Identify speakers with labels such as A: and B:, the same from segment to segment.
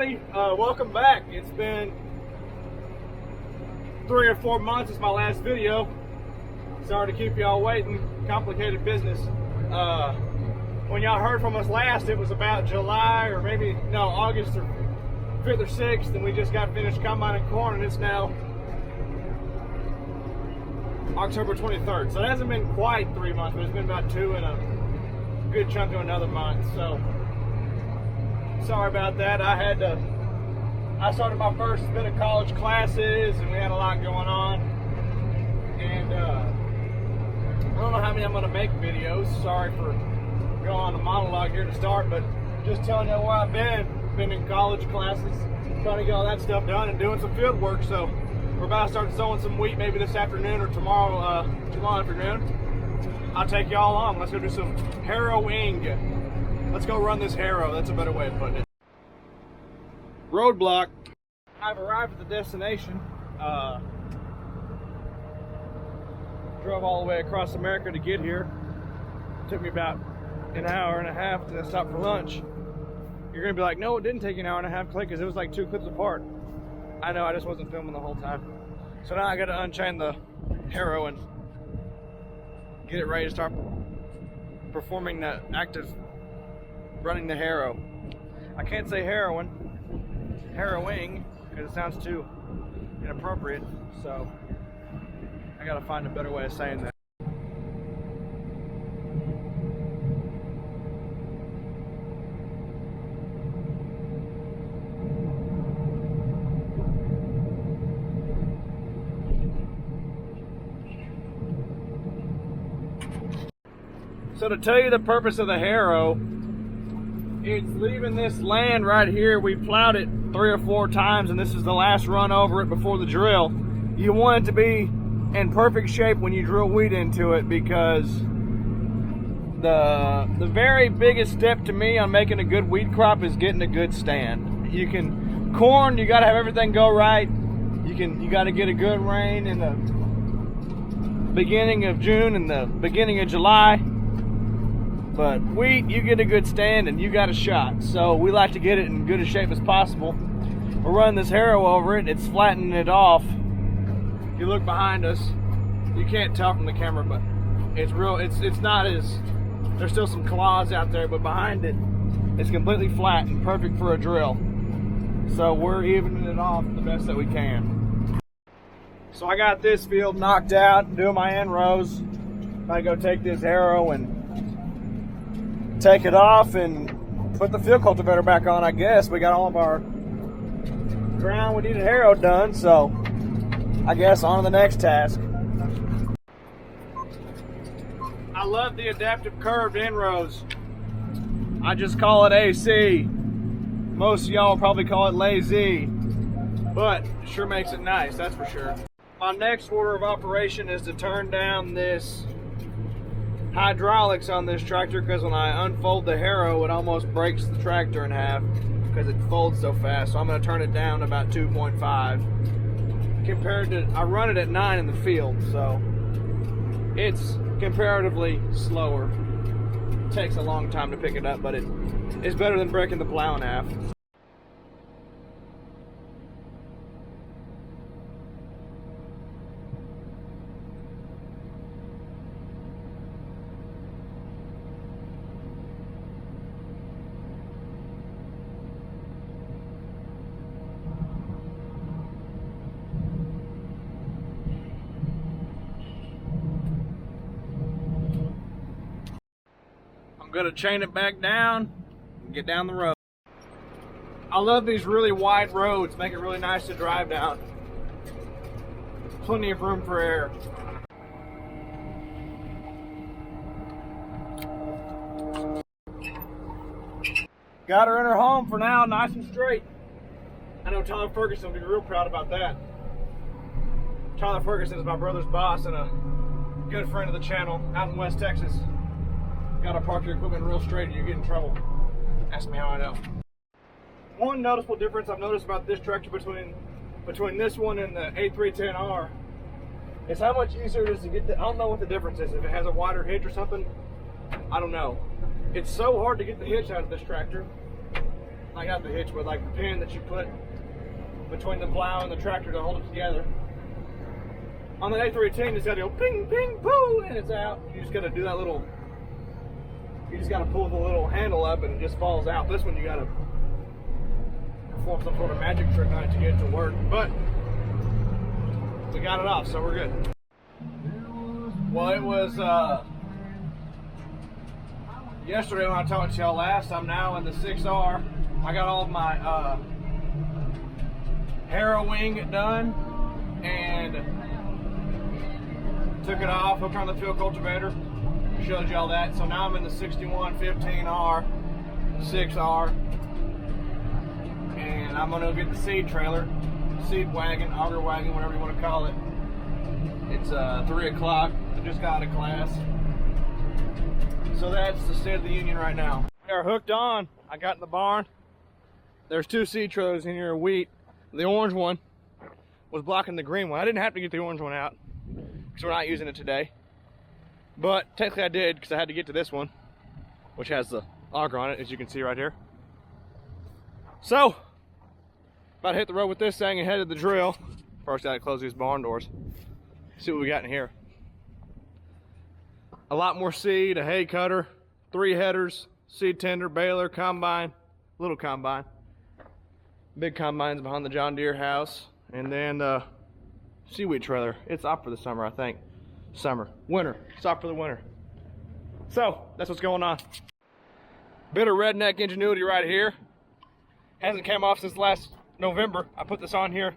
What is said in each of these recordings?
A: everybody. Welcome back. It's been 3 or 4 months since my last video. Sorry to keep y'all waiting. Complicated business. When y'all heard from us last, it was about July or maybe, no, August or 5th or 6th, and we just got finished combining corn, and it's now October 23rd. So it hasn't been quite 3 months, but it's been about 2 and a good chunk of another month. So sorry about that. I started my first bit of college classes, and we had a lot going on. And I don't know how many I'm going to make videos. Sorry for going on the monologue here to start, but just telling you where I've been in college classes, trying to get all that stuff done and doing some field work. So we're about to start sowing some wheat maybe this afternoon or tomorrow afternoon. I'll take y'all along. Let's go do some harrowing. Let's go run this harrow. That's a better way of putting it. Roadblock. I've arrived at the destination. Drove all the way across America to get here. Took me about an hour and a half to stop for lunch. You're gonna be like, no, it didn't take an hour and a half, Clay, because it was like 2 clips apart. I know, I just wasn't filming the whole time. So now I gotta unchain the harrow and get it ready to start performing the act of running the harrow. I can't say harrowing, harrowing, because it sounds too inappropriate. So I gotta find a better way of saying that. So to tell you the purpose of the harrow, it's leaving this land right here. We plowed it 3 or 4 times, and this is the last run over it before the drill. You want it to be in perfect shape when you drill wheat into it, because the very biggest step to me on making a good wheat crop is getting a good stand. Corn, you gotta have everything go right. You gotta get a good rain in the beginning of June and the beginning of July. But wheat, you get a good stand and you got a shot. So we like to get it in good a shape as possible. We're running this harrow over it. It's flattening it off. If you look behind us, you can't tell from the camera, but it's real. It's not as, there's still some claws out there, but behind it, it's completely flat and perfect for a drill. So we're evening it off the best that we can. So I got this field knocked out, doing my end rows. I go take this harrow and take it off and put the field cultivator back on, I guess. We got all of our ground we needed harrow done, so I guess on to the next task. I love the adaptive curved inrows. I just call it AC. Most of y'all will probably call it lazy, but it sure makes it nice, that's for sure. My next order of operation is to turn down this hydraulics on this tractor, because when I unfold the harrow, it almost breaks the tractor in half because it folds so fast. So I'm going to turn it down to about 2.5 compared to, I run it at 9 in the field, so it's comparatively slower. It takes a long time to pick it up, but it's better than breaking the plow in half. Gonna chain it back down and get down the road. I love these really wide roads, make it really nice to drive down. Plenty of room for air. Got her in her home for now, nice and straight. I know Tyler Ferguson will be real proud about that. Tyler Ferguson is my brother's boss and a good friend of the channel out in West Texas. Gotta park your equipment real straight or you get in trouble. Ask me how I know. One noticeable difference I've noticed about this tractor between this one and the A310R is how much easier it is to get I don't know what the difference is. If it has a wider hitch or something, I don't know. It's so hard to get the hitch out of this tractor. I got the hitch with like the pin that you put between the plow and the tractor to hold it together. On the A310, you just gotta go ping, ping, poo, and it's out. You just gotta do that little, you just gotta pull the little handle up and it just falls out. This one you gotta perform some sort of magic trick on it to get it to work. But we got it off, so we're good. Well, it was yesterday when I talked to y'all last. I'm now in the 6R. I got all of my harrowing done and took it off, hooked on the field cultivator, showed y'all that. So now I'm in the 6115R 6R, and I'm gonna get the seed trailer, seed wagon, auger wagon, whatever you want to call it. It's 3 o'clock. I just got out of class. So that's the state of the union right now. We are hooked on. I got in the barn. There's 2 seed trailers in here of wheat. The orange one was blocking the green one. I didn't have to get the orange one out because we're not using it today. But technically I did because I had to get to this one, which has the auger on it, as you can see right here. So, about to hit the road with this thing and head to the drill. First, I gotta close these barn doors. See what we got in here. A lot more seed, a hay cutter, 3 headers, seed tender, baler, combine, little combine. Big combine's behind the John Deere house. And then seaweed trailer. It's off for the summer, I think. Winter. It's off for the winter. So, that's what's going on. Bit of redneck ingenuity right here. Hasn't come off since last November. I put this on here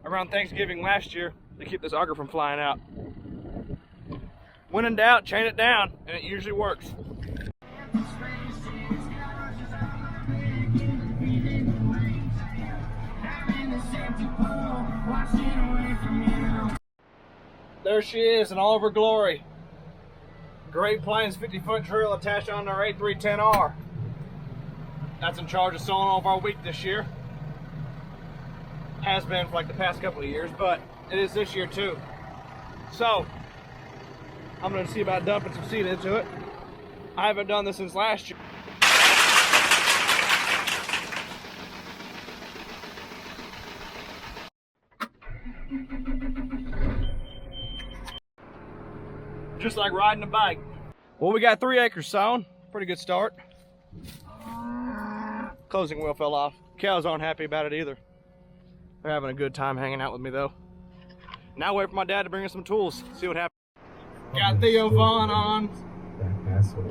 A: around Thanksgiving last year to keep this auger from flying out. When in doubt, chain it down, and it usually works. There she is in all of her glory. Great Plains 50-foot drill attached on our A310R. That's in charge of sowing all of our wheat this year. Has been for like the past couple of years, but it is this year too. So, I'm gonna see about dumping some seed into it. I haven't done this since last year. Just like riding a bike. Well, we got 3 acres sown. Pretty good start. Closing wheel fell off. Cows aren't happy about it either. They're having a good time hanging out with me though. Now wait for my dad to bring us some tools. See what happens. Got Theo Vaughn on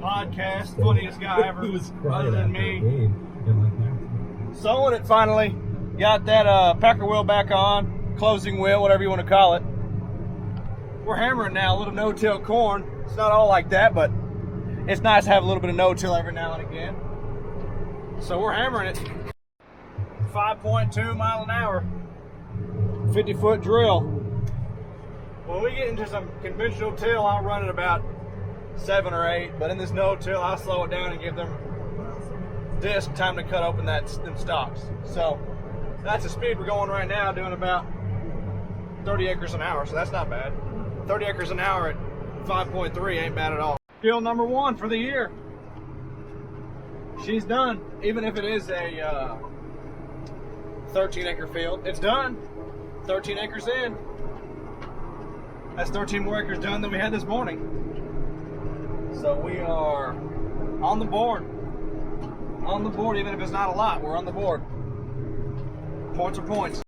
A: podcast. Funniest guy ever, other than me. Sewing it finally. Got that packer wheel back on. Closing wheel, whatever you want to call it. We're hammering now a little no-till corn. It's not all like that, but it's nice to have a little bit of no-till every now and again. So we're hammering it. 5.2 mile an hour. 50-foot drill. When we get into some conventional till, I'll run it about 7 or 8, but in this no-till, I'll slow it down and give them disc time to cut open them stalks. So that's the speed we're going right now, doing about 30 acres an hour, so that's not bad. 30 acres an hour at 5.3 ain't bad at all. Field number 1 for the year. She's done, even if it is a 13-acre field. It's done. 13 acres in. That's 13 more acres done than we had this morning. So we are on the board. On the board, even if it's not a lot, we're on the board. Points are points.